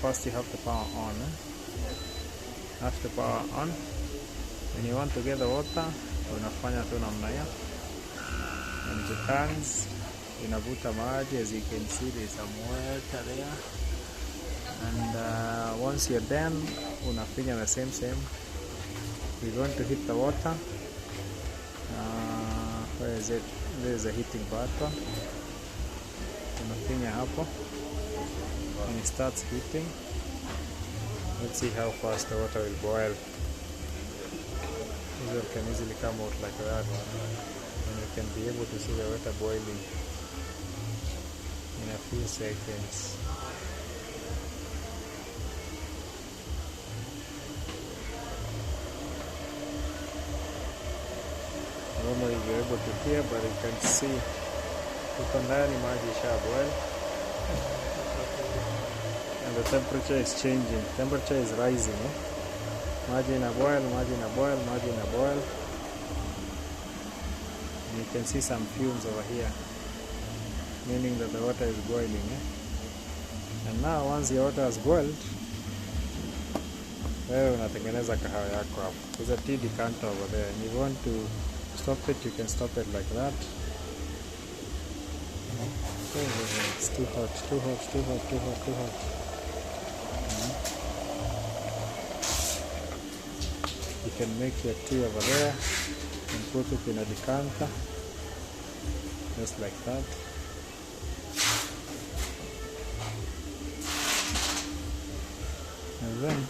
first you have the power on. Have the power on. When you want to get the water, unafanya tu namna hiyo. And it turns, inavuta maji. As you can see, there's some water there. And once you're done, unafinya the same. We're going to hit the water. Where is it? There's a heating button. Unafinya hapo. And it starts heating. Let's see how fast the water will boil. It can easily come out like that. And you can be able to see the water boiling in a few seconds. Normally you're able to hear, but you can see uko ndani maji isha boil. And the temperature is changing. Temperature is rising. Maji ina boil. And you can see some fumes over here, meaning that the water is boiling. And now once the water has boiled, wewe unatengeneza kahawa yako hapo. There's a tea decanter over there, and if you want to stop it, you can stop it like that. It's too hot. You can make your tea over there and put it in a decanter, just like that. And then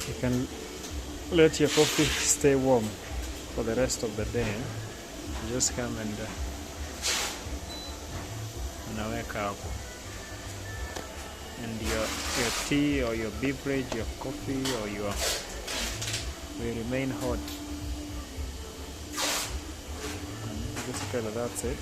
you can let your coffee stay warm for the rest of the day. Just come and unaweka hapo, and your tea or your beverage, your coffee or your will remain hot. And basically that's it.